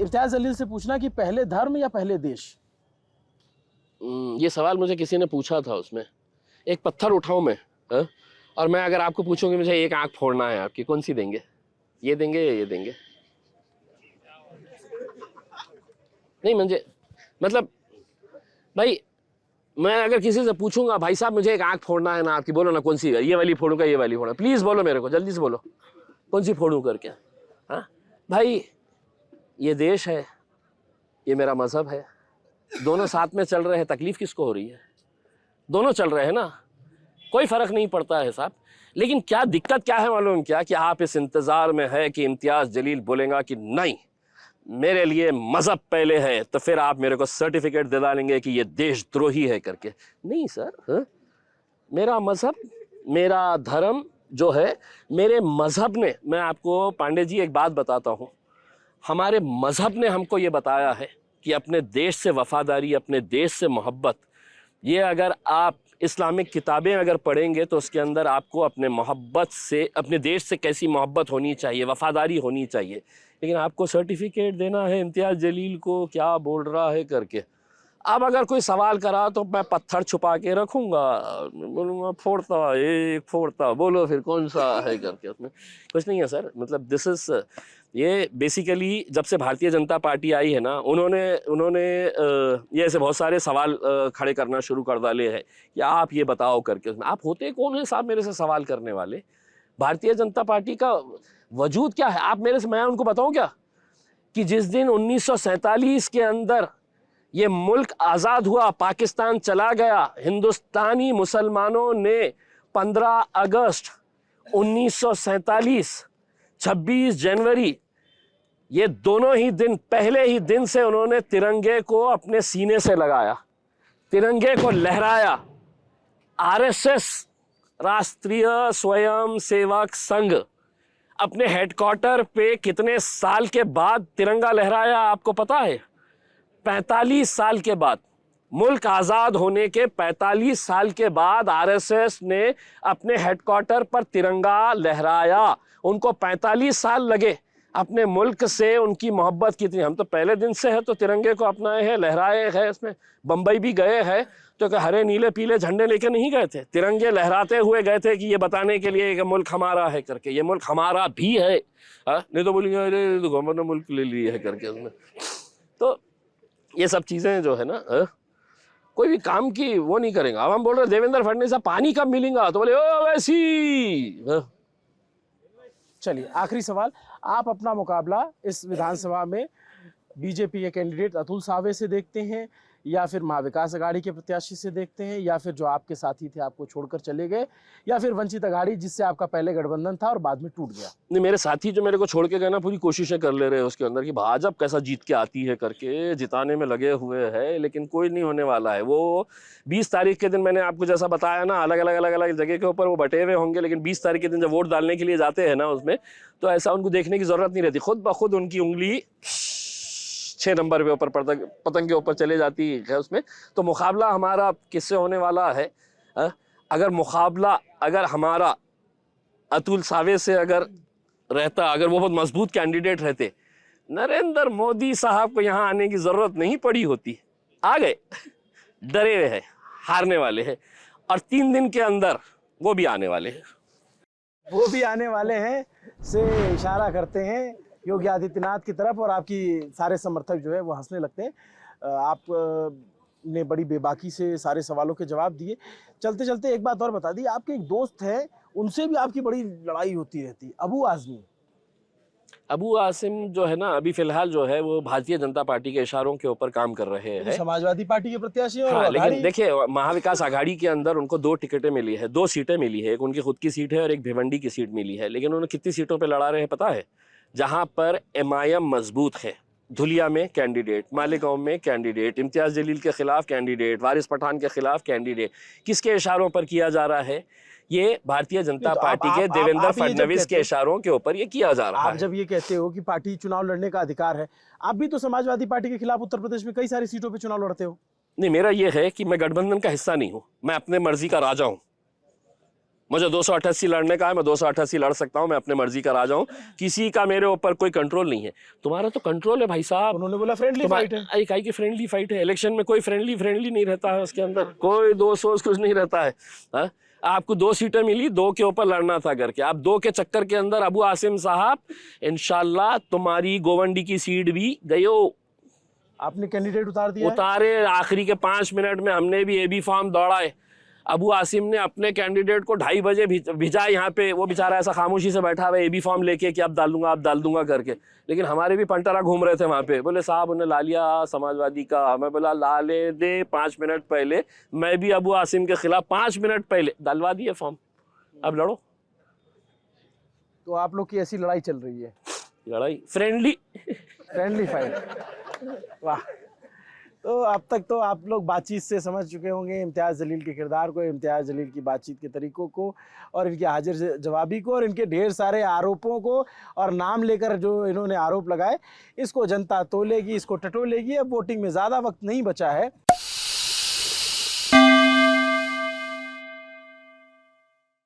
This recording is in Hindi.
इम्तियाज जलील से पूछना कि पहले धर्म या पहले देश। ये सवाल मुझे किसी ने पूछा था, उसमें एक पत्थर उठाऊं मैं, हा? और मैं अगर आपको पूछूंगी मुझे एक आंख फोड़ना है आपकी, कौन सी देंगे? ये देंगे या ये देंगे? नहीं मुझे मतलब भाई, मैं अगर किसी से पूछूंगा भाई साहब मुझे एक आंख फोड़ना है ना आपकी, बोलो ना कौन सी है, ये वाली फोड़ूंगा ये वाली फोड़ूंगा, प्लीज बोलो मेरे को, जल्दी से बोलो कौन सी फोड़ूं करके। हाँ भाई, ये देश है, ये मेरा मजहब है, दोनों साथ में चल रहे हैं, तकलीफ किसको हो रही है? दोनों चल रहे हैं ना, कोई फर्क नहीं पड़ता है साहब। लेकिन क्या दिक्कत क्या है मालूम क्या, कि आप इस इंतजार में है कि इम्तियाज जलील बोलेगा कि नहीं मेरे लिए मजहब पहले है, तो फिर आप मेरे को सर्टिफिकेट दिला लेंगे कि ये देशद्रोही है करके। नहीं सर, हा? मेरा मजहब, मेरा धर्म जो है, मेरे मजहब ने, मैं आपको पांडे जी एक बात बताता हूँ, हमारे मजहब ने हमको ये बताया है कि अपने देश से वफादारी, अपने देश से मोहब्बत, ये अगर आप इस्लामिक किताबें अगर पढ़ेंगे तो उसके अंदर आपको अपने मोहब्बत से, अपने देश से कैसी मोहब्बत होनी चाहिए, वफादारी होनी चाहिए। लेकिन आपको सर्टिफिकेट देना है इम्तियाज जलील को क्या बोल रहा है करके। अब अगर कोई सवाल करा तो मैं पत्थर छुपा के रखूंगा, बोलूँगा फोड़ता एक फोड़ता, बोलो फिर कौन सा है करके। उसमें कुछ नहीं है सर, मतलब दिस इज, ये बेसिकली जब से भारतीय जनता पार्टी आई है ना, उन्होंने ये ऐसे बहुत सारे सवाल खड़े करना शुरू कर डाले हैं कि आप ये बताओ करके। उसमें आप होते कौन है साहब मेरे से सवाल करने वाले? भारतीय जनता पार्टी का वजूद क्या है? आप मेरे से, मैं उनको बताऊं क्या कि जिस दिन 1947 के अंदर ये मुल्क आज़ाद हुआ, पाकिस्तान चला गया, हिंदुस्तानी मुसलमानों ने 15 अगस्त 1947, 26 जनवरी, ये दोनों ही दिन, पहले ही दिन से उन्होंने तिरंगे को अपने सीने से लगाया, तिरंगे को लहराया। आरएसएस, राष्ट्रीय स्वयं सेवक संघ, अपने हेडक्वार्टर पे कितने साल के बाद तिरंगा लहराया आपको पता है? 45 साल के बाद, मुल्क आज़ाद होने के 45 साल के बाद आरएसएस ने अपने हेडक्वार्टर पर तिरंगा लहराया। उनको 45 साल लगे अपने मुल्क से, उनकी मोहब्बत कितनी। हम तो पहले दिन से है तो तिरंगे को अपनाए हैं, लहराए हैं। इसमें बम्बई भी गए हैं तो हरे नीले पीले झंडे लेके नहीं गए थे, तिरंगे लहराते हुए गए थे कि ये बताने के लिए कि मुल्क हमारा है करके, ये मुल्क हमारा भी है। नहीं तो बोलेंगे अरे तो गवर्नमेंट ने मुल्क ले लिया है करके। उसमें तो ये सब चीज़ें जो है ना, कोई भी काम की वो नहीं करेंगे। अब हम बोल रहे देवेंद्र फडणवीस साहब पानी कब मिलेगा, तो बोले ओ वैसी। चलिए आखिरी सवाल, आप अपना मुकाबला इस विधानसभा में बीजेपी के कैंडिडेट अतुल सावे से देखते हैं, या फिर महाविकास अघाड़ी के प्रत्याशी से देखते हैं, या फिर जो आपके साथी थे आपको छोड़कर चले गए, या फिर वंचित अघाड़ी जिससे आपका पहले गठबंधन था और बाद में टूट गया? नहीं, मेरे साथी जो मेरे को छोड़ के गए ना, पूरी कोशिशें कर ले रहे हैं उसके अंदर कि भाजपा कैसा जीत के आती है करके, जिताने में लगे हुए हैं, लेकिन कोई नहीं होने वाला है। वो 20 तारीख के दिन मैंने आपको जैसा बताया ना, अलग अलग जगह के ऊपर वो बटे हुए होंगे, लेकिन 20 तारीख के दिन जब वोट डालने के लिए जाते हैं ना उसमें, तो ऐसा उनको देखने की जरूरत नहीं रहती, खुद ब खुद उनकी उंगली 6 नंबर पे ऊपर पतंग के ऊपर चले जाती है उसमें। तो मुकाबला हमारा किससे होने वाला है? अगर हमारा अतुल सावे से अगर रहता, अगर वो बहुत मजबूत कैंडिडेट रहते, नरेंद्र मोदी साहब को यहाँ आने की जरूरत नहीं पड़ी होती। आ गए, डरे हुए हैं, हारने वाले हैं, और 3 दिन के अंदर वो भी आने वाले हैं। वो भी आने वाले हैं से इशारा करते हैं योगी आदित्यनाथ की तरफ, और आपकी सारे समर्थक जो है वो हंसने लगते हैं। आप ने बड़ी बेबाकी से सारे सवालों के जवाब दिए। चलते चलते एक बात और बता दी, आपके एक दोस्त है, उनसे भी आपकी बड़ी लड़ाई होती रहती, अबू आजमी। अबू आसिम जो है ना, अभी फिलहाल जो है वो भारतीय जनता पार्टी के इशारों के ऊपर काम कर रहे हैं, समाजवादी पार्टी के प्रत्याशी हैं। हाँ, लेकिन देखिए महाविकास आघाड़ी के अंदर उनको 2 टिकटें मिली है, 2 सीटें मिली है, एक उनकी खुद की सीट है और एक भिवंडी की सीट मिली है। लेकिन उन्होंने कितनी सीटों पे लड़ा रहे हैं पता है? जहां पर एमआईएम मजबूत है, धुलिया में कैंडिडेट, मालेगांव में कैंडिडेट, इम्तियाज जलील के खिलाफ कैंडिडेट, वारिस पठान के खिलाफ कैंडिडेट। किसके इशारों पर किया जा रहा है? ये भारतीय जनता पार्टी के देवेंद्र फडणवीस के इशारों के ऊपर ये किया जा रहा है। आप जब ये कहते हो कि पार्टी चुनाव लड़ने का अधिकार है, आप भी तो समाजवादी पार्टी के खिलाफ उत्तर प्रदेश में कई सारी सीटों पे चुनाव लड़ते हो। नहीं, मेरा ये है कि मैं गठबंधन का हिस्सा नहीं हूं, मैं अपने मर्जी का राजा हूं। मुझे 288 लड़ने का है, मैं 288 लड़ सकता हूँ, मैं अपने मर्जी का राजा हूँ, किसी का मेरे ऊपर कोई कंट्रोल नहीं है। तुम्हारा तो कंट्रोल है भाई साहब। उन्होंने बोला फ्रेंडली फाइट है। एक आई की फ्रेंडली फाइट है, इलेक्शन में कोई फ्रेंडली नहीं रहता है, उसके अंदर कोई दोस्त कुछ नहीं रहता है। हा? आपको 2 सीटें मिली, 2 के ऊपर लड़ना था करके, आप 2 के चक्कर के अंदर अबू आसिम साहब इंशाल्लाह तुम्हारी गोवंडी की सीट भी गयो। आपने कैंडिडेट उतार दिया है? उतारे, आखिरी के 5 मिनट में हमने भी एबी फॉर्म दौड़ाए। अबू आसिम ने अपने कैंडिडेट को 2:30 बजे भिजा यहाँ पे, वो बेचारा ऐसा खामोशी से बैठा हुआ एबी फॉर्म लेके कि अब डाल दूंगा करके, लेकिन हमारे भी पंटरा घूम रहे थे वहाँ पे, बोले साहब उन्हें ला लिया समाजवादी का। मैं बोला ला ले दे, 5 मिनट पहले मैं भी अबू आसिम के खिलाफ 5 मिनट पहले डलवा दिए फॉर्म, अब लड़ो। तो आप लोग की ऐसी लड़ाई चल रही है, लड़ाई फ्रेंडली फाइट। वाह। तो अब तक तो आप लोग बातचीत से समझ चुके होंगे इम्तियाज़ जलील के किरदार को, इम्तियाज़ जलील की बातचीत के तरीकों को, और इनके हाजिर जवाबी को, और इनके ढेर सारे आरोपों को, और नाम लेकर जो इन्होंने आरोप लगाए, इसको जनता तोलेगी, इसको टटोलेगी। अब वोटिंग में ज़्यादा वक्त नहीं बचा है।